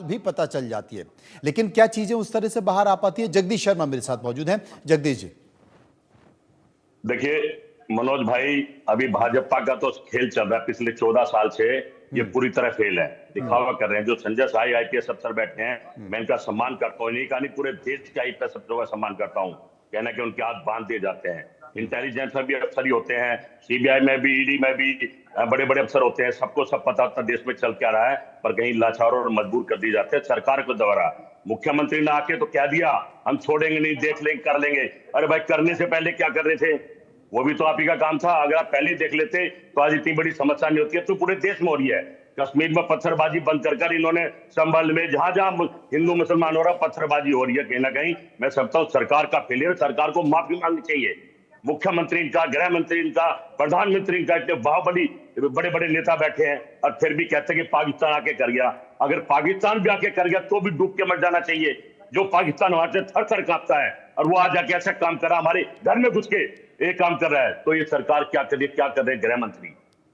भी पता चल जाती है। लेकिन क्या चीजें उस तरह से बाहर आ पाती है? जगदीश शर्मा मेरे साथ मौजूद हैं। जगदीश जी, देखिए मनोज भाई, अभी भाजपा का तो खेल चल रहा है पिछले 14 साल से। ये पूरी तरह फेल है, दिखावा कर रहे हैं। जो संजय साई आईपीएस अफसर बैठे हैं, मैं इनका सम्मान करता हूँ, नहीं कहानी पूरे देश के आईपीएस अफसरों का सम्मान करता हूँ। कहना कि उनके हाथ बांध दिए जाते हैं। इंटेलिजेंस में भी अफसर ही होते हैं, सीबीआई में भी, ईडी में भी बड़े बड़े अफसर होते हैं। सबको सब पता होता है देश में चल क्या रहा है, पर कहीं लाचार और मजबूर कर दिए जाते हैं सरकार को द्वारा। मुख्यमंत्री ने आके तो क्या दिया, हम छोड़ेंगे नहीं, देख लेंगे, कर लेंगे। अरे भाई, करने से पहले क्या कर रहे थे? वो भी तो आप ही का काम था। अगर आप पहले देख लेते तो आज इतनी बड़ी समस्या नहीं होती है। तो पूरे देश में हो रही है। कश्मीर में पत्थरबाजी बंद कर इन्होंने संभल में जहां जहां हिंदू मुसलमान हो रहा, पत्थरबाजी हो रही है। कहीं ना कहीं मैं समझता हूँ सरकार का फेलियर। सरकार को माफी मांगनी चाहिए। मुख्यमंत्री इनका, गृह मंत्री इनका, प्रधानमंत्री इनका, इतने बाहुबली बड़े बड़े नेता बैठे हैं और फिर भी कहते हैं कि पाकिस्तान आके कर गया। अगर पाकिस्तान भी आके कर गया तो भी डूब के मर जाना चाहिए। जो पाकिस्तान वहां से थर थर कांपता है और वो आज जाके ऐसा काम कर रहा है, हमारे घर में घुस के एक काम कर रहा है। तो ये सरकार क्या कर रही है? क्या कर रहे हैं गृह मंत्री?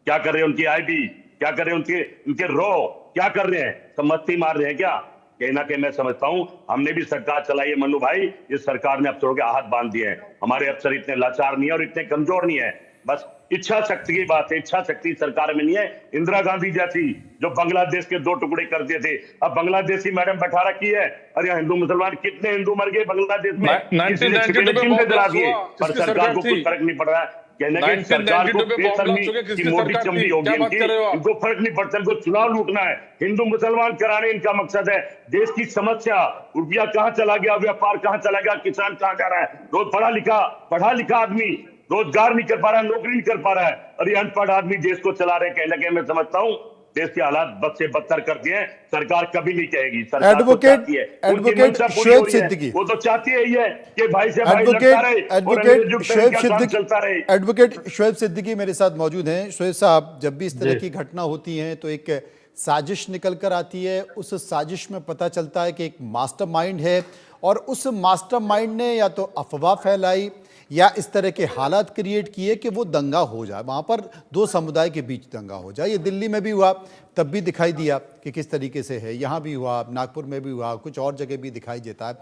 क्या कर रहे हैं उनकी आईबी? क्या कर रहे हैं उनके रो? क्या कर रहे हैं? सब मस्ती मार रहे हैं क्या? कहीं ना कहीं मैं समझता हूं हमने भी सरकार चलाई है मन्नू भाई, इस सरकार ने अफसरों के हाथ बांध दिए हैं। हमारे अफसर इतने लाचार नहीं है और इतने कमजोर नहीं है। बस इच्छा शक्ति की बात है। इच्छा शक्ति सरकार में नहीं है। इंदिरा गांधी जैसी जो बांग्लादेश के 2 टुकड़े कर दिए थे, अब बांग्लादेशी मैडम बैठा रखी है। अरे हिंदू मुसलमान कितने हिंदू मर गए बांग्लादेश में, किसी ने छिपे में जला दिए, पर सरकार को कुछ फर्क नहीं पड़ रहा है। कहना कि सरकार को बेशर्मी की मोटी चमड़ी होगी इनकी, इनको फर्क नहीं पड़ता। इनको चुनाव लूटना है, हिंदू मुसलमान कराने इनका मकसद है। देश की समस्या, रुपया कहाँ चला गया, व्यापार कहाँ चला गया, किसान कहाँ जा रहा है। रोज पढ़ा लिखा आदमी रोजगार नहीं कर पा रहा है, नौकरी नहीं कर पा रहा है, और ये अनपढ़ आदमी देश को चला रहे हैं। कहने के मैं समझता हूँ देश के हालात बद से बदतर कर दिए हैं। सरकार कभी नहीं कहेगी। सरकार एडवोकेट शोएब सिद्दीकी, वो तो चाहती है कि भाई से भाई लड़ता रहे और चलता रहे। एडवोकेट शोएब सिद्दीकी मेरे साथ मौजूद हैं। शोएब साहब, जब भी इस तरह की घटना होती है तो एक साजिश निकल कर आती है। उस साजिश में पता चलता है कि एक मास्टरमाइंड है और उस मास्टरमाइंड ने या तो अफवाह फैलाई या इस तरह के हालात क्रिएट किए कि वो दंगा हो जाए, वहाँ पर 2 समुदाय के बीच दंगा हो जाए। ये दिल्ली में भी हुआ, तब भी दिखाई दिया कि किस तरीके से है। यहाँ भी हुआ, नागपुर में भी हुआ, कुछ और जगह भी दिखाई देता है।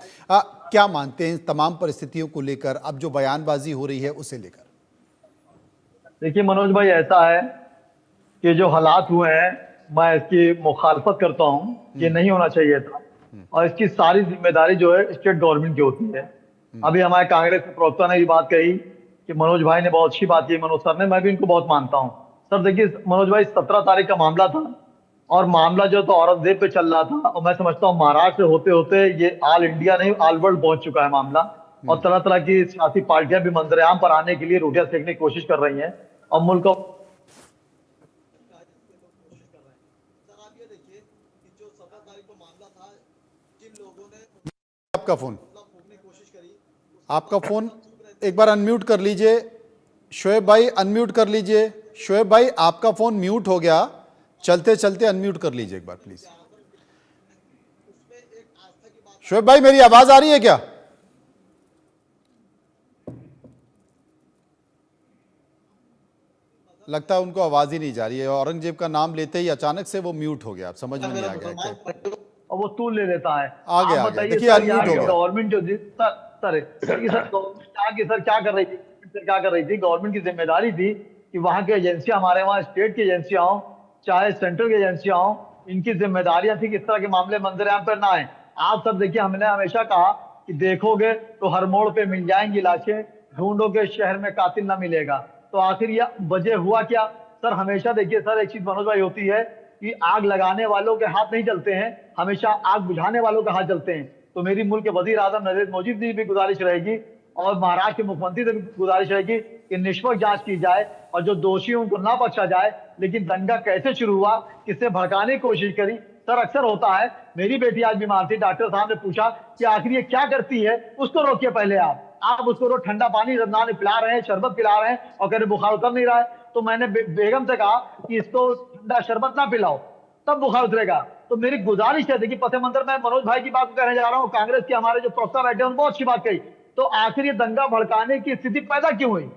क्या मानते हैं तमाम परिस्थितियों को लेकर, अब जो बयानबाजी हो रही है उसे लेकर? देखिए मनोज भाई, ऐसा है कि जो हालात हुए हैं मैं इसकी मुखालफत करता हूँ। ये नहीं होना चाहिए था और इसकी सारी जिम्मेदारी जो है स्टेट गवर्नमेंट की होती है। अभी हमारे कांग्रेस के प्रवक्ता ने भी बात कही कि मनोज भाई ने बहुत अच्छी बात की, मनोज सर ने, मैं भी इनको बहुत मानता हूँ। सर देखिए मनोज भाई, 17 तारीख का मामला था और मामला जो तो औरंगजेब पे चल रहा था और मैं समझता हूँ महाराष्ट्र होते होते ये ऑल इंडिया नहीं ऑल वर्ल्ड पहुंच चुका है मामला। और तरह तरह की सियासी पार्टियां भी मंजरेआम पर आने के लिए रोटियां सेकने की कोशिश कर रही हैं और मुल्क आपका फोन एक बार अनम्यूट कर लीजिए। शोएब भाई अनम्यूट कर लीजिए। शोएब भाई आपका फोन म्यूट हो गया, चलते चलते अनम्यूट कर लीजिए एक बार प्लीज। शोएब भाई मेरी आवाज आ रही है क्या? लगता है उनको आवाज ही नहीं जा रही है। औरंगजेब का नाम लेते ही अचानक से वो म्यूट हो गया, आप समझ में नहीं आ गया और वो तूल ले लेता है। आ गया। देखिए अनम्यूट हो गया। गवर्नमेंट जो सर क्या कर रही थी? क्या कर रही थी? गवर्नमेंट की जिम्मेदारी थी कि वहां की एजेंसियां, हमारे वहां स्टेट की एजेंसियां हो चाहे सेंट्रल की एजेंसियां हो, इनकी जिम्मेदारियां थी कि इस तरह के मामले मंजरेआम पर ना आए। आप सब देखिए, हमने हमेशा कहा कि देखोगे तो हर मोड़ पे मिल जाएंगी लाशें, ढूंढोगे शहर में कातिल ना मिलेगा। तो आखिर यह वजह हुआ क्या? सर हमेशा देखिए सर, एक चीज मनोज भाई होती है कि आग लगाने वालों के हाथ नहीं जलते हैं, हमेशा आग बुझाने वालों के हाथ जलते हैं। तो मेरी मुल्क के वजीर आजम नरेंद्र मोदी जी भी गुजारिश रहेगी और महाराष्ट्र के मुख्यमंत्री से भी गुजारिश रहेगी कि निष्पक्ष जांच की जाए और जो दोषी उनको ना बख्शा जाए। लेकिन दंगा कैसे शुरू हुआ, किससे भड़काने की कोशिश करी? सर अक्सर होता है, मेरी बेटी आज बीमार थी, डॉक्टर साहब ने पूछा कि आखिर ये क्या करती है, उसको रोकिए पहले। आप उसको रोज ठंडा पानी रमजान पिला रहे हैं, शरबत पिला रहे हैं और कह रहे बुखार उतर नहीं रहा है। तो मैंने बेगम से कहा कि इसको ठंडा शरबत ना पिलाओ, तब बुखार उतरेगा। तो मेरी गुजारिश है, देखिए पथ मंत्र में मनोज भाई की बात कहने जा रहा हूँ, कांग्रेस के हमारे जो प्रवक्ता बैठे हैं बहुत अच्छी बात कही। तो आखिर ये दंगा भड़काने की स्थिति पैदा क्यों हुई?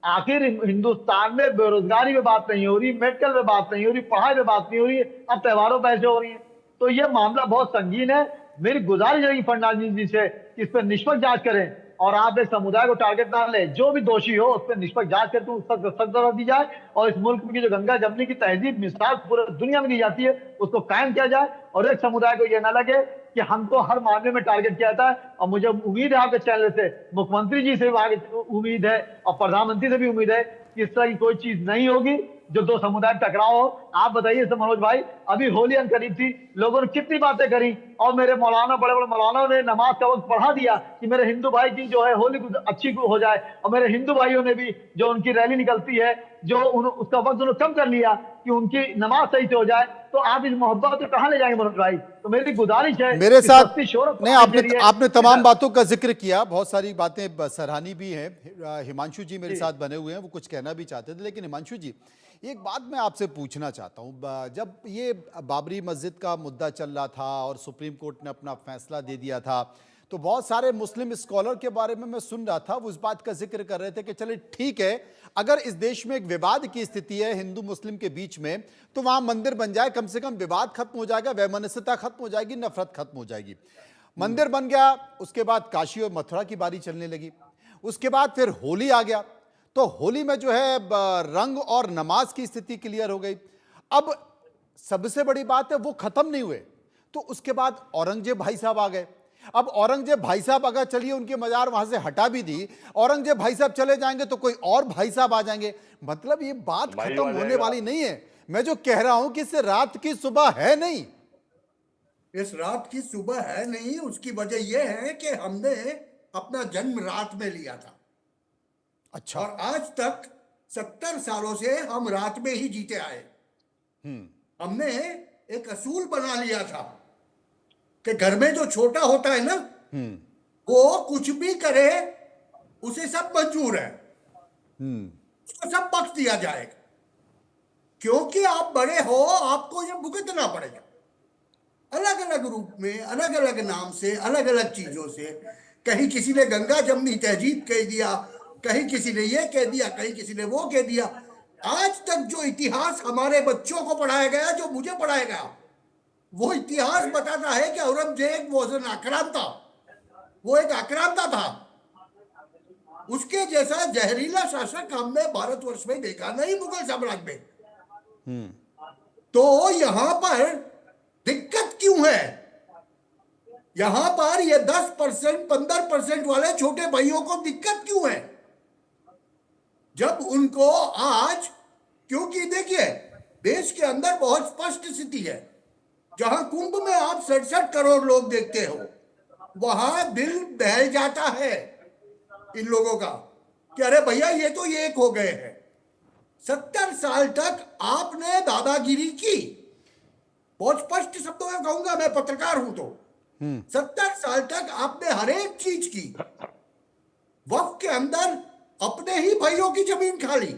आखिर हिंदुस्तान में बेरोजगारी में बात नहीं हो रही, मेडिकल में बात नहीं हो रही, पढ़ाई में बात नहीं हो रही, अब त्योहारों पर ऐसे हो रही है। तो ये मामला बहुत संगीन है। मेरी गुजारिश है फडणवीस जी से कि इस पर निष्पक्ष जांच करें और आप एक समुदाय को टारगेट ना ले। जो भी दोषी हो उस पर निष्पक्ष जांच करके उसको सख्त सजा दी जाए और इस मुल्क की जो गंगा जमनी की तहजीब मिसाल पूरे दुनिया में दी जाती है उसको कायम किया जाए और एक समुदाय को यह ना लगे कि हमको हर मामले में टारगेट किया जाता है। और मुझे उम्मीद है आपके चैनल से, मुख्यमंत्री जी से भी उम्मीद है और प्रधानमंत्री से भी उम्मीद है कि इस तरह की कोई चीज नहीं होगी जो दो समुदाय टकराव हो। आप बताइए मनोज भाई, अभी होली अंक करीब थी, लोगों ने कितनी बातें करी और मेरे मौलाना, बड़े बड़े मौलाना ने नमाज का वक्त पढ़ा दिया कि मेरे हिंदू भाई की जो है होली अच्छी हो जाए। और मेरे हिंदू भाइयों ने भी जो उनकी रैली निकलती है जो उसका वक्त उन्होंने कम कर लिया कि उनकी नमाज सही से हो जाए। तो आप इस मोहब्बत को कहां ले जाएंगे मनोज भाई? तो मेरी गुजारिश है मेरे साथ नहीं, नहीं, आपने तमाम बातों का जिक्र किया, बहुत सारी बातें सराहनीय भी हैं। हिमांशु जी मेरे साथ बने हुए हैं, वो कुछ कहना भी चाहते थे। लेकिन हिमांशु जी, एक बात मैं आपसे पूछना चाहता हूं। जब ये बाबरी मस्जिद का मुद्दा चल रहा था और सुप्रीम कोर्ट ने अपना फैसला दे दिया था, तो बहुत सारे मुस्लिम स्कॉलर के बारे में मैं सुन रहा था, वो इस बात का जिक्र कर रहे थे कि चले ठीक है, अगर इस देश में एक विवाद की स्थिति है हिंदू मुस्लिम के बीच में, तो वहां मंदिर बन जाए, कम से कम विवाद खत्म हो जाएगा, वैमनस्यता खत्म हो जाएगी, नफरत खत्म हो जाएगी। मंदिर बन गया, उसके बाद काशी और मथुरा की बारी चलने लगी, उसके बाद फिर होली आ गया, तो होली में जो है रंग और नमाज की स्थिति क्लियर हो गई। अब सबसे बड़ी बात है वो खत्म नहीं हुए, तो उसके बाद औरंगजेब भाई साहब आ गए। अब औरंगजेब भाई साहब अगर चलिए उनके मजार वहां से हटा भी दी, औरंगजेब भाई साहब चले जाएंगे तो कोई और भाई साहब आ जाएंगे। मतलब ये बात खत्म होने वाली नहीं है। मैं जो कह रहा हूं कि इस रात की सुबह है नहीं, इस रात की सुबह है नहीं। उसकी वजह यह है कि हमने अपना जन्म रात में लिया था। अच्छा, और आज तक 70 सालों से हम रात में ही जीते आए। हमने एक असूल बना लिया था कि घर में जो छोटा होता है ना, वो कुछ भी करे उसे सब मंजूर है, उसको सब बख्श दिया जाएगा, क्योंकि आप बड़े हो, आपको ये भुगतना पड़ेगा। अलग अलग रूप में, अलग अलग नाम से, अलग अलग चीजों से। कहीं किसी ने गंगा जमनी तहजीब कह दिया, कहीं किसी ने ये कह दिया, कहीं किसी ने वो कह दिया। आज तक जो इतिहास हमारे बच्चों को पढ़ाया गया, जो मुझे पढ़ाया गया, वो इतिहास बताता है कि औरंगजेब वो आक्रांता, वो एक आक्रांता था। उसके जैसा जहरीला शासक हमने भारतवर्ष में देखा नहीं, मुगल साम्राज्य में। तो यहां पर दिक्कत क्यों है? यहां पर ये 10% 15% वाले छोटे भाइयों को दिक्कत क्यों है? जब उनको आज, क्योंकि देखिए देश के अंदर बहुत स्पष्ट स्थिति है। जहां कुंभ में आप 67 करोड़ लोग देखते हो, वहां दिल बहल जाता है इन लोगों का कि अरे भैया ये तो एक हो गए हैं। 70 साल तक आपने दादागिरी की। बहुत स्पष्ट शब्दों में कहूंगा, मैं पत्रकार हूं तो 70 साल तक आपने हर एक चीज की। वक्त के अंदर अपने ही भाइयों की जमीन खा ली,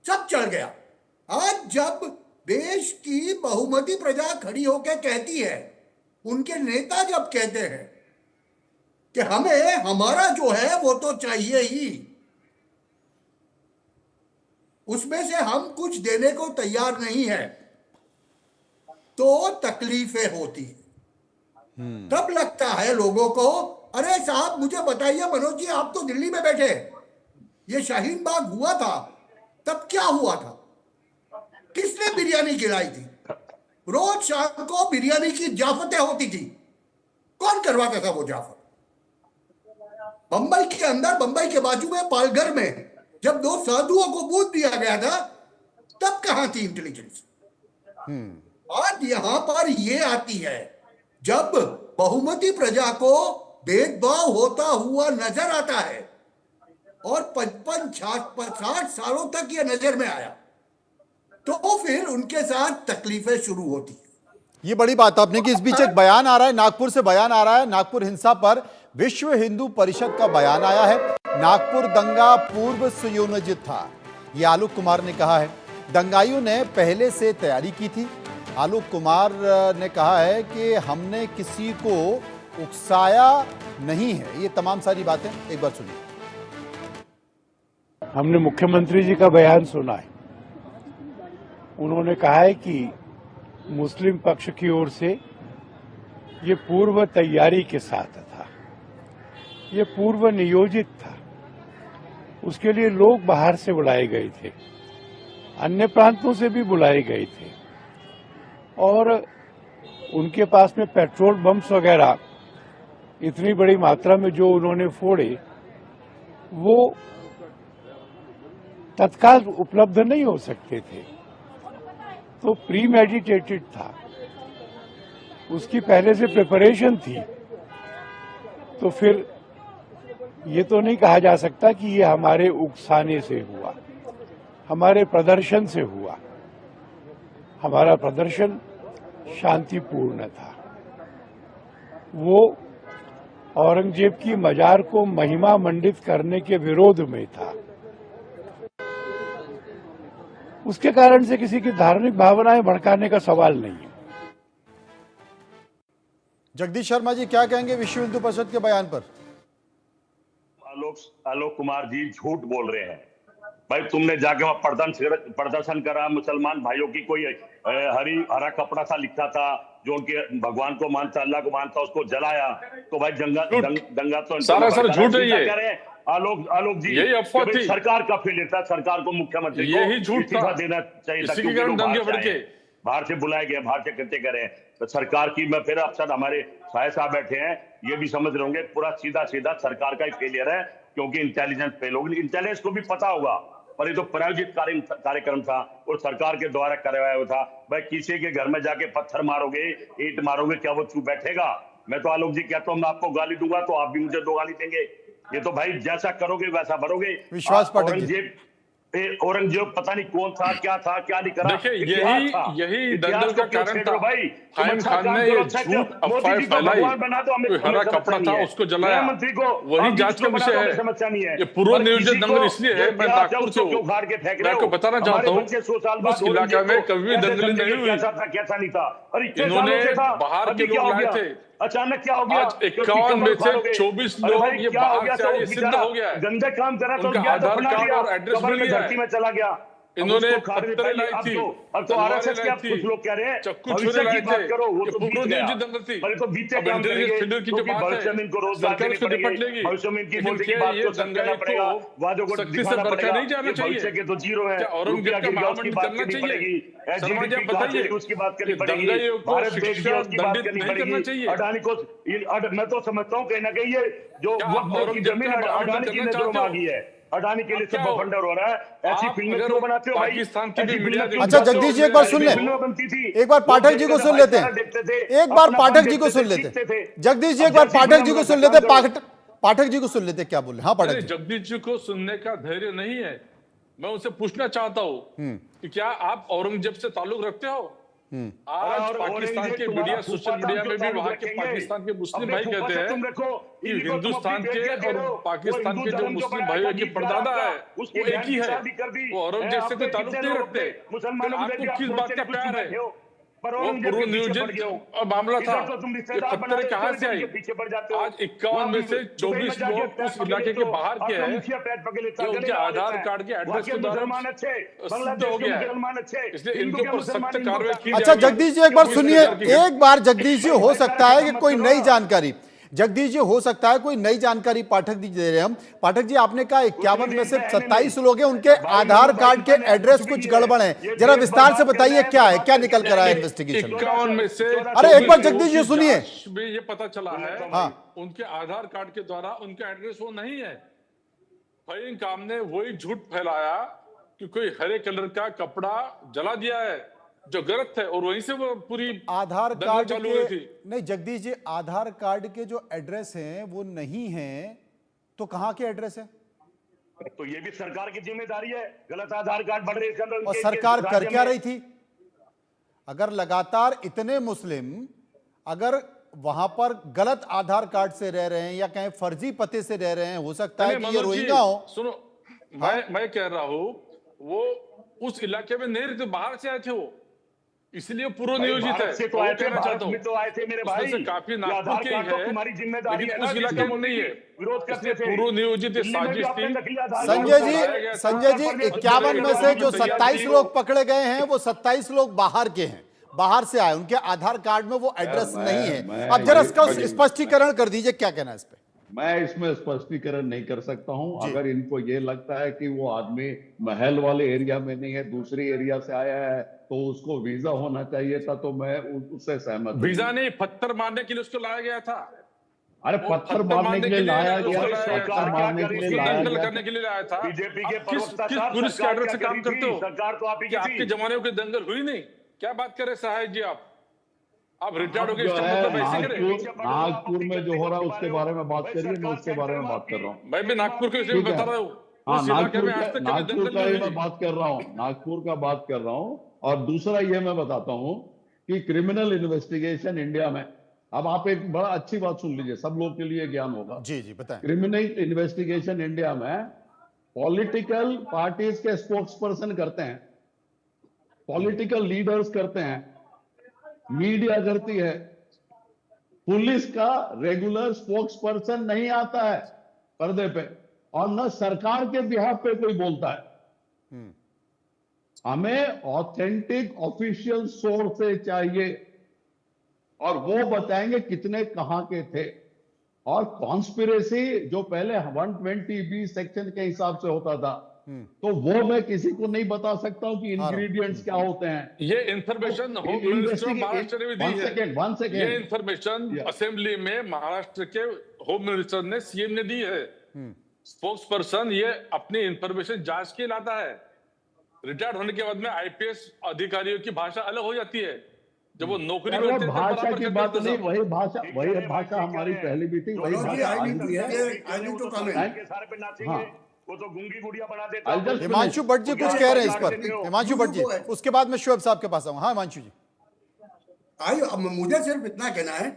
सब चल गया। आज जब देश की बहुमती प्रजा खड़ी होकर कहती है, उनके नेता जब कहते हैं कि हमें हमारा जो है वो तो चाहिए ही, उसमें से हम कुछ देने को तैयार नहीं है, तो तकलीफें होती हैं। तब लगता है लोगों को, अरे साहब मुझे बताइए मनोज जी, आप तो दिल्ली में बैठे, ये शाहीन बाग हुआ था, तब क्या हुआ था? किसने बिरयानी खिलाई थी? रोज शाम को बिरयानी की जाफतें होती थी, कौन करवाता था वो जाफत? बंबई के अंदर, बंबई के बाजू में पालघर में जब 2 साधुओं को बूझ दिया गया था, तब कहां थी इंटेलिजेंस? आज यहां पर ये आती है जब बहुमती प्रजा को भेदभाव होता हुआ नजर आता है, और 55-60 सालों तक ये नजर में आया, तो फिर उनके साथ तकलीफें शुरू होती है। ये बड़ी बात आपने कि इस बीच एक बयान आ रहा है, नागपुर से बयान आ रहा है। नागपुर हिंसा पर विश्व हिंदू परिषद का बयान आया है। नागपुर दंगा पूर्व सुयोजित था, ये आलोक कुमार ने कहा है। दंगाइयों ने पहले से तैयारी की थी। आलोक कुमार ने कहा है कि हमने किसी को उकसाया नहीं है। ये तमाम सारी बातें एक बार सुनिए। हमने मुख्यमंत्री जी का बयान सुना है। उन्होंने कहा है कि मुस्लिम पक्ष की ओर से ये पूर्व तैयारी के साथ था, ये पूर्व नियोजित था। उसके लिए लोग बाहर से बुलाए गए थे, अन्य प्रांतों से भी बुलाए गए थे, और उनके पास में पेट्रोल बम्स वगैरह इतनी बड़ी मात्रा में जो उन्होंने फोड़े, वो तत्काल उपलब्ध नहीं हो सकते थे। तो प्री मेडिटेटेड था, उसकी पहले से प्रिपरेशन थी। तो फिर ये तो नहीं कहा जा सकता कि ये हमारे उकसाने से हुआ, हमारे प्रदर्शन से हुआ। हमारा प्रदर्शन शांतिपूर्ण था। वो औरंगजेब की मजार को महिमा मंडित करने के विरोध में था। उसके कारण से किसी की धार्मिक भावनाएं भड़काने का सवाल नहीं है। जगदीश शर्मा जी क्या कहेंगे विश्व हिंदू परिषद के बयान पर? आलोक कुमार जी झूठ बोल रहे हैं। भाई तुमने जाके वहां प्रदर्शन करा, मुसलमान भाइयों की कोई हरा कपड़ा सा लिखा था, जो उनके भगवान को मानता, अल्लाह को मानता, उसको जलाया। तो भाई दंगा तो सारा झूठ है ये। आलोक जी, यही अफवाह थी। सरकार का फेलियर था, सरकार को, मुख्यमंत्री को यही झूठ इस्तीफा देना चाहिए था, क्योंकि वो बाहर से बुलाए गए, बाहर से कृत्य करे। तो सरकार की, मैं फिर अफसर हमारे साहेब साहब बैठे हैं, ये भी समझ रहे होंगे, पूरा सीधा सरकार का ही फेलियर है, क्योंकि इंटेलिजेंस फेल होगी। इंटेलिजेंस को भी पता होगा, पर ये तो प्रायोजित कार्यक्रम था और सरकार के द्वारा करवाया हुआ था। भाई किसी के घर में जाके पत्थर मारोगे, ईंट मारोगे, क्या वो चुप बैठेगा? मैं तो आलोक जी कहता हूँ, मैं आपको गाली दूंगा तो आप भी मुझे 2 गाली देंगे। ये तो भाई जैसा करोगे वैसा भरोगे। विश्वास पाठक जी, औरंगजेब पता नहीं कौन था, क्या नहीं करा। देखिए यही दंगल का कारण था। भाई फाहिम खान ने ये झूठ अफवाह फैलाई, कोई हरा कपड़ा था उसको जलाया, वही जांच का विषय है। समस्या नहीं है। ये पूर्व नियोजित दंगल इसलिए है, मैं नागपुर से हूँ, मैं आपको बताना चाहता हूँ, उस इलाके में कभी भी दंगल नहीं हुई। कैसा नहीं था, और इन्होंने बाहर के लोग लाए थे। अचानक क्या हो गया? आज 51 में से 24 लोग ये बाहर से आए, सिद्ध हो गया है। गंदे काम करा तो उनका आधार कार्ड और एड्रेस मिल गया धरती में चला गया। इन्होंने पत्थर लाई थी, अब तो आरएसएस के कुछ लोग कह रहे हैं चक्कू छुरे लाए थे, करो, वो तो पूर्व नियोजित दंगल थी। तो बीते अब काम इंटेलिजेंस करेंगे, की जो बात भविष्य में इनको है, रोजगार सरकार देने उसको निपट पड़ेंगे, लेगी। भविष्य में इनकी लेकिन जिंदगी क्या बात ये को सच करना दंगल पड़ेगा, वादों को सख्ती से दिखाना बरकरार पड़ेगा। नहीं जाना ये भविष्य चाहिए। के तो जीरो है, क्या औरंगजेब का महामंडल करना चाहिए? शर्मा जी आप बताइए, उसकी बात करनी पड़ेगी। दंगइयों को भारत देश की शिक्षा उसकी बात दंडित करनी नहीं करना पड़ेगी। चाहिए। अडानी को, मैं तो समझता हूँ कहीं ना कहीं ये जो वक्त की जमीन अडानी की नजरों में आ गई है, अडानी के लिए सब बफंडर हो रहा है। ऐसी फिल्में क्यों बनाते हो भाई? पाकिस्तान की भी मीडिया अच्छा जगदीश जी एक बार सुन लें, एक बार पाठक जी को सुन लेते हैं, एक बार पाठक जी को सुन लेते हैं। जगदीश जी एक बार पाठक जी को सुन लेते हैं, पाठक जी को सुन लेते हैं क्या बोल रहे हैं। हाँ पाठक जी। जगदीश जी को सुनने का धैर्य नहीं है। मैं उनसे पूछना चाहता हूँ कि क्या आप औरंगजेब से ताल्लुक रखते हो? आज पाकिस्तान के मीडिया, सोशल मीडिया में भी वहां के पाकिस्तान के मुस्लिम भाई कहते हैं कि हिंदुस्तान के और पाकिस्तान के जो मुस्लिम भाइयों के परदादा है वो एक ही है, वो औरंगजेब से कोई ताल्लुक नहीं रखते। आपको किस बात का प्यार है? वो पूर्व नियोजित मामला था, ये पत्थर कहां से आई? आज 51 में से 24 लोग उस इलाके के बाहर के हैं, ये उनके आधार कार्ड के एड्रेस के द्वारा सिद्ध हो गया है, इसलिए इनके ऊपर सख्त कार्रवाई की। अच्छा जगदीश जी एक बार सुनिए, एक बार जगदीश जी हो सकता है कि कोई नई जानकारी, जगदीश जी हो सकता है कोई नई जानकारी पाठक जी दे रहे हैं हम। पाठक जी आपने कहा 51 में से 27 लोग हैं, उनके आधार कार्ड के एड्रेस कुछ गड़बड़ है, जरा विस्तार से बताइए क्या है, क्या निकल कर आया इन्वेस्टिगेशन? 51 में से अरे एक बार जगदीश जी सुनिए, ये पता चला है हाँ उनके आधार कार्ड के द्वारा उनका एड्रेस वो नहीं है। फहीम खान ने वही झूठ फैलाया कि कोई हरे कलर का कपड़ा जला दिया है, जो गलत है, और वहीं से वो पूरी आधार कार्ड चालू हुई थी। नहीं जगदीश जी, आधार कार्ड के जो एड्रेस हैं वो नहीं हैं, तो कहां के एड्रेस है? तो ये भी सरकार की जिम्मेदारी है, गलत आधार कार्ड बढ़ रहे हैं। और सरकार कर क्या रही थी? अगर लगातार इतने मुस्लिम अगर वहां पर गलत आधार कार्ड से रह रहे हैं या कहीं फर्जी पते से रह रहे हैं, हो सकता है कि ये रोहिंग्या हो। सुनो, मैं कह रहा हूं वो उस इलाके में नहीं रहते, बाहर से आए थे वो, इसलिए पूर्व नियोजित है। से तो आए थे, तो आए थे मेरे भाई, काफी नागपुर के ही है, तुम्हारी जिम्मेदारी लेकिन उस इलाके में नहीं है, विरोध करते थे। पूर्व नियोजित साजिश थी। संजय जी 51 में से जो 27 लोग पकड़े गए हैं वो 27 लोग बाहर के हैं, बाहर से आए, उनके आधार कार्ड में वो एड्रेस मैं- नहीं है। मैं अब जरा ये- इसका मैं- स्पष्टीकरण कर दीजिए, क्या कहना है इस पे? मैं इसमें स्पष्टीकरण नहीं कर सकता हूं। जी। अगर इनको ये लगता है कि वो आदमी महल वाले एरिया में नहीं है, दूसरी एरिया से आया है, तो उसको वीजा होना चाहिए था, तो मैं उससे सहमत हूं। वीजा नहीं, पत्थर मारने के लिए उसको लाया गया था। अरे वो पत्थर मारने के लिए लाया गया, उसको लाया गया पत्थर था। मारने के लिए उसको लाया दंगल गया करने के लिए लाया था। बीजेपी के आप किस प्रवक्ता किस साहब, पुलिस सरकार कैडर से क्या काम करी करते थी? हो? सरकार तो आप ही की क्या थी। आपके जमाने में कोई दंगल हुई नहीं? क्या बात कर रहे सहायक जी आप रिटायर्ड हो गए, जो इसका है मतलब ऐसे करें? नागपुर में जो हो रहा है उसके बारे में बात करिए, मैं उसके बारे में बात कर रहा हूँ। मैं भी नागपुर के विषय में ठीक है। बता रहा हूँ। हाँ, उस इलाके में आज तक कभी नागपुर दंगल का नहीं ही हुई मैं थी। बात कर रहा हूँ, नागपुर का बात कर रहा हूँ। और दूसरा ये मैं बताता हूँ कि क्रिमिनल इन्वेस्टिगेशन इंडिया में, अब आप एक बड़ा अच्छी बात सुन लीजिए, सब लोग के लिए ज्ञान होगा। जी जी बताएं। क्रिमिनल इन्वेस्टिगेशन इंडिया में पॉलिटिकल पार्टीज के स्पोक्स पर्सन करते हैं, पॉलिटिकल लीडर्स करते हैं, मीडिया करती है, पुलिस का रेगुलर स्पोक्स पर्सन नहीं आता है पर्दे पे, और न सरकार के बिहाफ पे कोई बोलता है। हमें ऑथेंटिक ऑफिशियल सोर्स से चाहिए, और वो बताएंगे कितने कहां के थे। और कॉन्स्पिरेसी जो पहले 120B सेक्शन के हिसाब से होता था, तो वो मैं किसी को नहीं बता सकता हूं कि इंग्रेडिएंट्स क्या होते हैं। ये information home minister of Maharashtra ने भी दी है। वन सेकेंड ये इंफॉर्मेशन असेंबली में महाराष्ट्र के होम मिनिस्टर ने, सीएम ने दी है। स्पोक्स पर्सन ये अपनी इंफॉर्मेशन जांच के लाता है। रिटायर्ड होने के बाद में आईपीएस अधिकारियों की भाषा अलग हो जाती है। जब वो नौकरी अरे करते थे भाषा बराबर की करते बात थे नहीं, सब। वही भाषा हमारी पहले भी थी, वही मनोज जी, भाषा I आज need to भी है। say- I need to comment. के सारे पे नाचेंगे, हाँ। वो तो गूंगी गुड़िया बना देता। I'll just हिमांशु भट्ट जी कुछ कह रहे हैं इस पर। हिमांशु भट्ट जी, उसके बाद मैं शोएब साहब के पास आऊंगा। हाँ हिमांशु जी। अब मुझे सिर्फ इतना कहना है,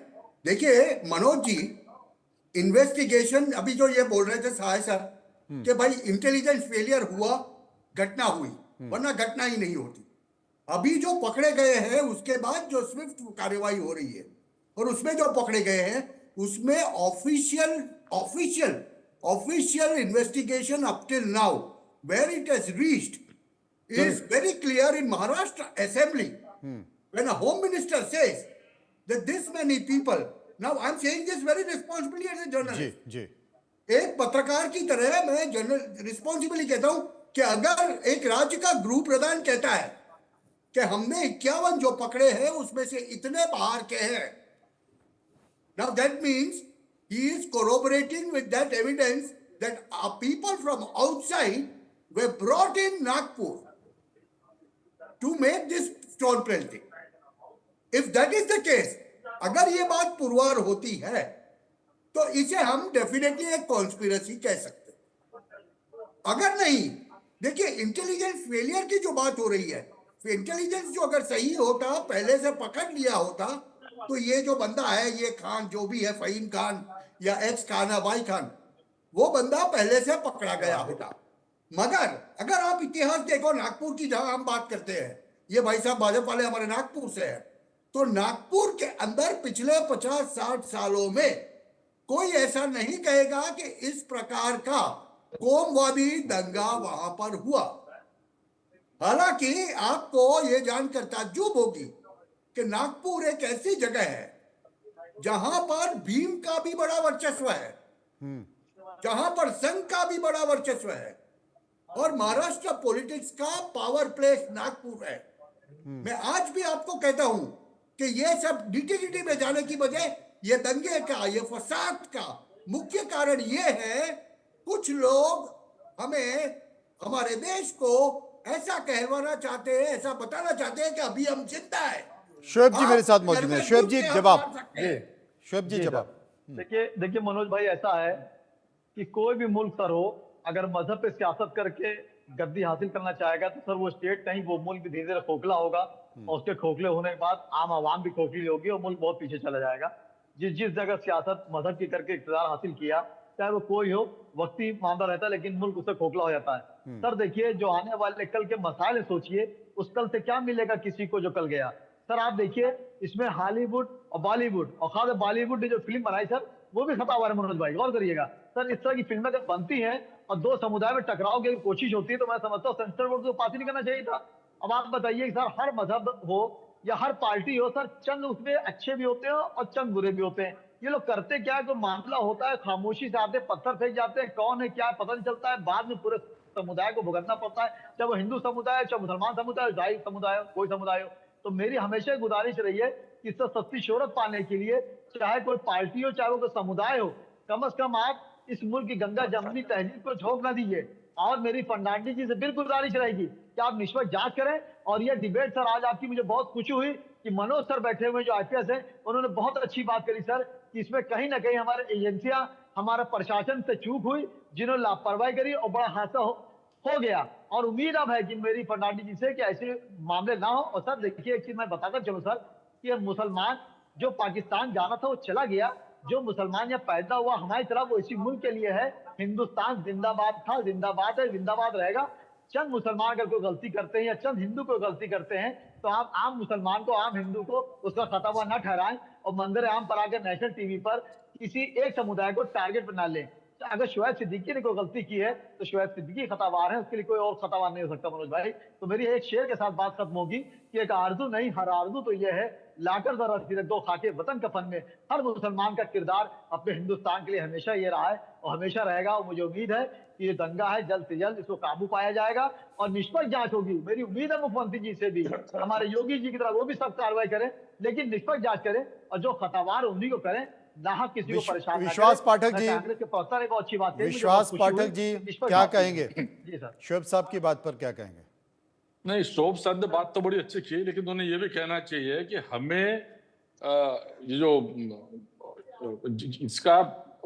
देखिए मनोज जी, इन्वेस्टिगेशन अभी जो ये बोल रहे थे सहाय सर कि भाई इंटेलिजेंस फेलियर हुआ, घटना हुई, वरना घटना ही नहीं होती। अभी जो पकड़े गए हैं उसके बाद जो स्विफ्ट कार्यवाही हो रही है, और उसमें जो पकड़े गए हैं उसमें official investigation up till now where it has reached is very clear in Maharashtra Assembly when a home minister says that this many people, now I'm saying this very responsibly as a जी journalist, जी एक पत्रकार की तरह मैं journal responsibly कहता हूं कि अगर एक राज्य का गृह प्रधान कहता है कि हमने 51 जो पकड़े हैं उसमें से इतने बाहर के हैं, now that means he is corroborating with that evidence that people from outside were brought in Nagpur to make this stone pelting. If that is the case, अगर ये बात पुरवार होती है तो इसे हम डेफिनेटली एक कॉन्स्पिरेसी कह सकते हैं। अगर नहीं, देखिए इंटेलिजेंस फेलियर की जो बात हो रही है, इंटेलिजेंस जो अगर सही होता, पहले से पकड़ लिया होता, तो ये जो बंदा है, ये खान जो भी है, फहीम खान या एक्स खान या वाई खान, वो बंदा पहले से पकड़ा गया होता। मगर अगर आप इतिहास देखो नागपुर की, जहां हम बात करते हैं, ये भाई साहब भाजपा वाले हमारे नागपुर से है, तो नागपुर के अंदर पिछले 50-60 सालों में कोई ऐसा नहीं कहेगा कि इस प्रकार का कोमवादी दंगा वहां पर हुआ। हालांकि आपको ये जानकर ताज्जुब होगी कि नागपुर एक ऐसी जगह है जहां पर भीम का भी बड़ा वर्चस्व है, जहां पर संघ का भी बड़ा वर्चस्व है, और महाराष्ट्र पॉलिटिक्स का पावर प्लेस नागपुर है। मैं आज भी आपको कहता हूं कि ये सब डिटी में जाने की बजाय ये दंगे का, ये फसाद का मुख्य कारण ये है, कुछ लोग हमें, हमारे देश को ऐसा कहवाना चाहते हैं, ऐसा बताना चाहते हैं कि अभी हम जिंदा है। शोएब जी मेरे साथ आप मौजूद हैं। घर में शोएब जी घुस के हम जवाब, मार सकते हैं। शोएब जी जवाब। देखिए मनोज भाई, ऐसा है कि कोई भी मुल्क सर हो, अगर मजहब पे सियासत करके गद्दी हासिल करना चाहेगा तो सर वो स्टेट नहीं, वो मुल्क भी धीरे धीरे खोखला होगा, और उसके खोखले होने के बाद आम आवाम भी खोखली होगी और मुल्क बहुत पीछे चला जाएगा। जिस जगह सियासत मजहब की करके इक़्तिदार हासिल किया, चाहे वो कोई हो, वक्ती मामला रहता है, लेकिन मुल्क उससे खोखला हो जाता है। सर देखिए, जो आने वाले कल के मसाइल सोचिए, उस कल से क्या मिलेगा किसी को जो कल गया। सर आप देखिए, इसमें हॉलीवुड और बॉलीवुड, और खास बॉलीवुड ने जो फिल्म बनाई सर, वो भी खता हुआ है मनोज भाई, गौर करिएगा। सर इस तरह की फिल्में अगर बनती हैं और दो समुदाय में टकराव की कोशिश होती है, तो मैं समझता हूँ सेंसर बोर्ड को पास ही नहीं करना चाहिए था। अब आप बताइए सर, हर मजहब हो या हर पार्टी हो सर, चंद उसमें अच्छे भी होते हैं और चंद बुरे भी होते हैं। ये लोग करते क्या है, कोई मामला होता है खामोशी से आते हैं, पत्थर फेंक जाते हैं, कौन है क्या है पता नहीं चलता है, बाद में पूरे समुदाय को भुगतना पड़ता है, चाहे वो हिंदू समुदाय है, चाहे मुसलमान समुदाय, ईसाई समुदाय हो, कोई समुदाय हो। तो मेरी हमेशा गुजारिश रही है कि इससे सस्ती शोहरत पाने के लिए, चाहे कोई पार्टी हो चाहे वो कोई समुदाय हो, कम से कम आप इस मुल्क की गंगा जमनी तहजीब को झोंक न दीजिए। और मेरी फर्नांडिस जी से बिल्कुल गुजारिश रहेगी कि आप निष्पक्ष जांच करें। और ये डिबेट सर आज आपकी मुझे बहुत खुशी हुई कि मनोज सर बैठे हुए जो आईपीएस है, उन्होंने बहुत अच्छी बात करी सर कि इसमें कहीं ना कहीं हमारे एजेंसियां, हमारा प्रशासन से चूक हुई, जिन्होंने लापरवाही करी और बड़ा हादसा हो गया। और उम्मीद अब है कि मेरी फर्नांडिस जी से कि ऐसे मामले ना हो। और सर देखिए एक चीज मैं बताकर चलूं सर कि मुसलमान जो पाकिस्तान जाना था वो चला गया, जो मुसलमान यहाँ पैदा हुआ हमारी तरह वो इसी मुल्क के लिए है। हिंदुस्तान जिंदाबाद था, जिंदाबाद है, जिंदाबाद रहेगा। चंद मुसलमान अगर कोई गलती करते हैं या चंद हिंदू कोई गलती करते हैं तो आप आम मुसलमान को, आम हिंदू को उसका खतावा न ठहराएं और मंदिर आम पर आकर नेशनल टीवी पर किसी एक समुदाय को टारगेट बना लें। अगर शोएब सिद्दीकी ने कोई गलती की है तो शोएब सिद्दीकी खतावार है, उसके लिए कोई और खतावार नहीं हो सकता मनोज भाई। तो मेरी एक शेर के साथ बात खत्म होगी कि एक आरजू नहीं, हर आरजू तो यह है, लाकर जरा फिर दो खाके वतन कफन में। हर मुसलमान का किरदार अपने हिंदुस्तान के लिए हमेशा ये रहा है और हमेशा रहेगा। और मुझे उम्मीद है कि ये दंगा है, जल्द से जल्द इसको काबू पाया जाएगा और निष्पक्ष जांच होगी। मेरी उम्मीद है मुख्यमंत्री जी से भी, हमारे योगी जी की तरह वो भी सख्त कार्रवाई करें, लेकिन निष्पक्ष जांच करें और जो खतावार उन्हीं को करें, ना किसी को परेशान ना विश्वास करें। पाठक जी, कांग्रेस के प्रवक्ता ने बहुत अच्छी बात कही, विश्वास मुझे बहुत खुशी पाठक हुई। जी निष्पक्ष क्या जांच कहेंगे जी सर। शोएब साहब की बात पर, क्या कहेंगे? नहीं, शोभ साहब ने बात तो बड़ी अच्छी की, लेकिन उन्हें ये भी कहना चाहिए कि हमें ये जो इसका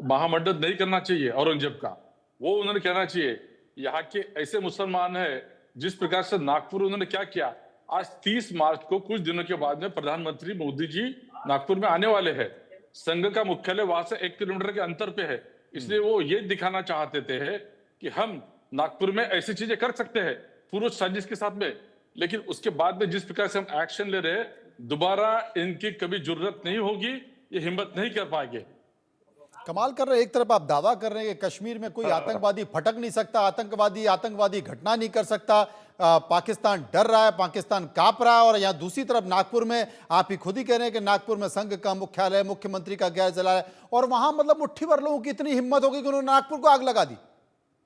महामंडल नहीं करना चाहिए औरंगजेब का, वो उन्होंने कहना चाहिए। यहाँ के ऐसे मुसलमान है, जिस प्रकार से नागपुर उन्होंने क्या किया, आज 30 मार्च को कुछ दिनों के बाद में प्रधानमंत्री मोदी जी नागपुर में आने वाले हैं। संघ का मुख्यालय वहां से 1 किलोमीटर के अंतर पे है, इसलिए वो ये दिखाना चाहते थे कि हम नागपुर में ऐसी चीजें कर सकते हैं पूर्व साजिश के साथ में। लेकिन उसके बाद में जिस प्रकार से हम एक्शन ले रहे हैं, दोबारा इनकी कभी जरूरत नहीं होगी, ये हिम्मत नहीं कर पाएंगे। कमाल कर रहे हैं, एक तरफ आप दावा कर रहे हैं कि कश्मीर में कोई आतंकवादी फटक नहीं सकता, आतंकवादी घटना नहीं कर सकता, पाकिस्तान डर रहा है, पाकिस्तान कांप रहा है, और यहाँ दूसरी तरफ नागपुर में आप ही खुद ही कह रहे हैं कि नागपुर में संघ का मुख्यालय, मुख्यमंत्री का गैर जला है, और वहां मतलब मुट्ठी भर लोगों की इतनी हिम्मत होगी कि उन्होंने नागपुर को आग लगा दी।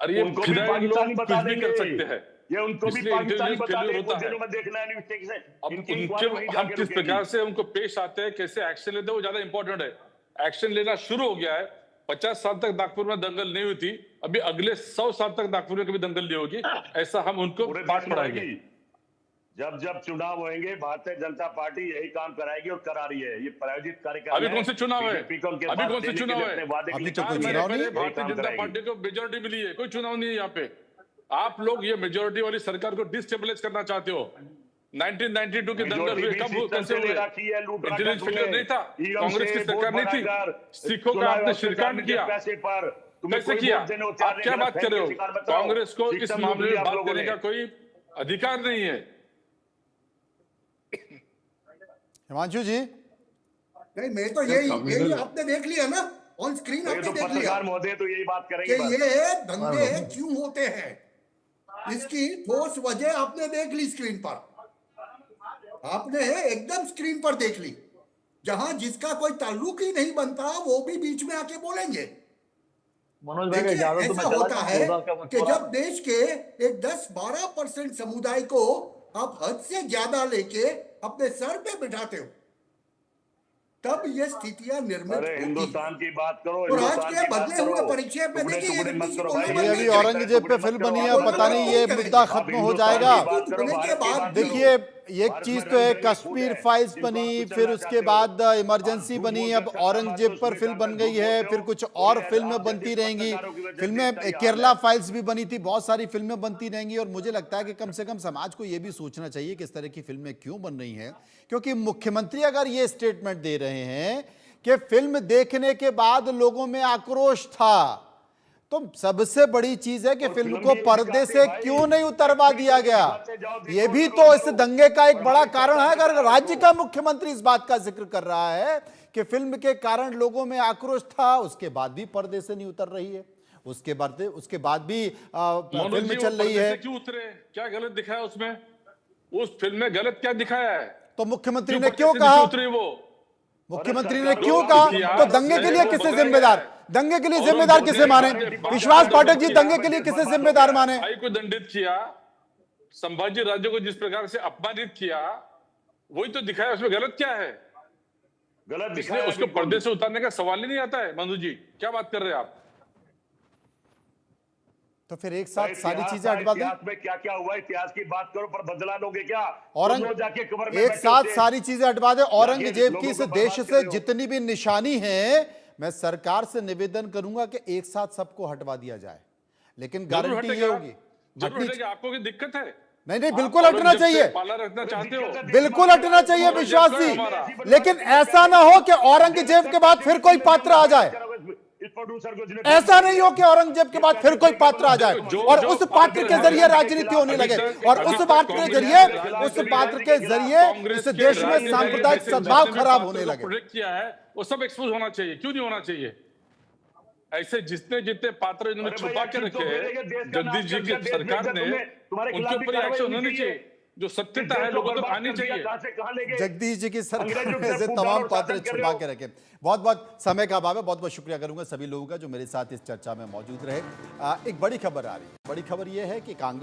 अरे ये उनको भी फिदाई लोग पाकिस्तानी कुछ बता भी देंगे, कर सकते हैं, ये उनको भी इसलिए पाकिस्तानी इंटेलिजेंस बता फेल्यूर देंगे। होता कुछ है। दिनों में देखना है न्यूज़ टेक से अब इनकी उनके इंक्वायरी वहीं अब जाके किस रुकेगी। प्रकार से उनको पेश आते हैं, कैसे एक्शन लेते हैं, वो ज्यादा इंपॉर्टेंट है। एक्शन लेना शुरू हो गया है। 50 साल तक नागपुर में दंगल नहीं हुई थी, अभी अगले 100 साल तक नागपुर में कभी दंगल नहीं होगी, ऐसा हम उनको पूरे पाठ देश में पढ़ाएंगे। होगी। जब जब चुनाव होंगे, भारतीय जनता पार्टी यही काम कराएगी और करा रही है। ये प्रायोजित कार्यक्रम अभी है। कौन से चुनाव है? बीजेपी को उनके अभी पास कौन से देने के चुनाव लिए है? अपने वादे के अभी लिए तो कोई काम चुनाव करेगी। नहीं है। यही भारतीय काम जनता कराएगी। पार्टी को मेजोरिटी मिली है, कोई चुनाव नहीं है यहाँ पे। आप लोग ये मेजोरिटी वाली सरकार को डिस्टेबलाइज करना चाहते हो। 1992 के दंगल हुए कब हुए, कैसे हुए? इंटेलिजेंस फेलियर नहीं था, कांग्रेस की सरकार नहीं थी, सिखों का आपने शिरकांड किया, कैसे किया? आप क्या बात कर रहे हो? कांग्रेस को इस मामले में बात करने का कोई अधिकार नहीं है। हिमांशु जी, नहीं, मैं तो यही आपने देख लिया ना ऑन स्क्रीन, आपने तो देख लिया पत्रकार महोदय तो यही बात कि करेंगे बस। ये दंगे क्यों होते हैं। इसकी ठोस वजह आपने देख ली स्क्रीन पर, आपने एकदम स्क्रीन पर देख ली। जहां जिसका कोई ताल्लुक ही नहीं बनता वो भी बीच में आके बोलेंगे। मनोज भाई का देखिए, इजाजत तो मैं ऐसा चला होता है जाऊं कि जब देश के एक 10-12% समुदाय को आप हद से ज्यादा लेके अपने सर पे बिठाते हो, तब ये स्थितियां निर्मित अरे होती हैं। हिंदुस्तान की बात करो, और आज हिंदुस्तान के की बात बदले हुए करो। परिचय पे टुकड़े देखिए, टुकड़े मत किसी करो को भाई। बोलने ये अभी वाले औरंगजेब पे फिल्म बनी है, पता नहीं ये मुद्दा खत्म हो जाएगा। देखिए, एक चीज तो है कश्मीर फाइल्स बनी, फिर उसके बाद इमरजेंसी बनी, अब औरंगजेब पर फिल्म बन गई है, फिर कुछ और फिल्में बनती रहेंगी। फिल्में केरला फाइल्स भी बनी थी, बहुत सारी फिल्में बनती रहेंगी। और मुझे लगता है कि कम से कम समाज को यह भी सोचना चाहिए कि इस तरह की फिल्में क्यों बन रही हैं, क्योंकि मुख्यमंत्री अगर ये स्टेटमेंट दे रहे हैं कि फिल्म देखने के बाद लोगों में आक्रोश था, तो सबसे बड़ी चीज है कि फिल्म को पर्दे से क्यों नहीं उतरवा दिया गया। यह भी तो इस दंगे का एक बड़ा कारण है। अगर राज्य का मुख्यमंत्री इस बात का जिक्र कर रहा है कि फिल्म के कारण लोगों में आक्रोश था, उसके बाद भी पर्दे से नहीं उतर रही है, उसके बाद भी फिल्म चल रही है। क्यों उतरे? क्या गलत दिखाया उसमें? उस फिल्म में गलत क्या दिखाया है? तो मुख्यमंत्री क्यों ने क्यों पक्के से कहा? उतरी वो? मुख्यमंत्री ने सरकार क्यों को कहा? किया, तो दंगे के लिए किसे जिम्मेदार? दंगे के लिए जिम्मेदार किसे माने? विश्वास पाठक जी दंगे के लिए किसे जिम्मेदार माने? भाई को दंडित किया, संभाजी राज्य को जिस प्रकार से अपमानित किया, वही तो दिखाया। उसमें गलत क्या है? गलत इसलिए दिखाया उसको बिल्कुल। पर्दे से उतारने का सवाल ही नहीं आता है। मंजू जी, क्या बात कर रहे हैं आप? तो फिर एक साथ सारी इतिहास चीजें है, हटवा दें? इतिहास में क्या क्या हुआ, इतिहास की बात करो, पर बदला लोगे क्या? औरंग तुम लोग जाके कब्र में एक बैठे साथ होते। सारी चीजें हटवा दे। औरंगजेब लोगों की को इस बर्बाद देश कर से रहे हो। जितनी भी निशानी है, मैं सरकार से निवेदन करूंगा कि एक साथ सबको हटवा दिया जाए, लेकिन जरूर गारंटी ये हटेगा, होगी जरूर हटनी- हटेगा। आपको की दिक्कत है? नहीं नहीं, आप बिल्कुल हटना औरंगजेब से चाहिए, पाला रखना चाहते हो? बिल्कुल हटना चाहिए विश्वास जी, हमारा। लेकिन ऐसा ना हो कि औरंगजेब के बाद फिर कोई पात्र आ जाए। इस प्रोड्यूसर को जिन्हें- ऐसा नहीं हो कि औरंगजेब के बाद फिर कोई पात्र आ जाए और उस पात्र के जरिए राजनीति होने लगे, और उस पात्र के जरिए इस देश में सांप्रदायिक सद्भाव खराब होने लगे। प्रोजेक्ट किया है वो सब एक्सपोज होना चाहिए। क्यों नहीं होना चाहिए? ऐसे जितने जितने पात्र इन्होंने अरे भाई, छुपा के एक्शन तो रखे करेंगे, देश का जगदीश जी नाम की करके सरकार देश में ने, तुम्हारे उनके खिलाफ भी ऊपर कार्रवाई एक्शन होनी होनी चाहिए। जो सत्यता है लोगों तक आनी चाहिए। कहां से कहां ले गए? जगदीश जी की सरकार अंग्रेजों ने के ऐसे फूट तमाम और पात्र शासन कर रहे छुपा हो। के रखे। बहुत बहुत समय का अभाव है, बहुत बहुत शुक्रिया करूंगा सभी लोगों का जो मेरे साथ इस चर्चा में मौजूद रहे। एक बड़ी खबर आ रही है। बड़ी खबर यह है कि कांग्रेस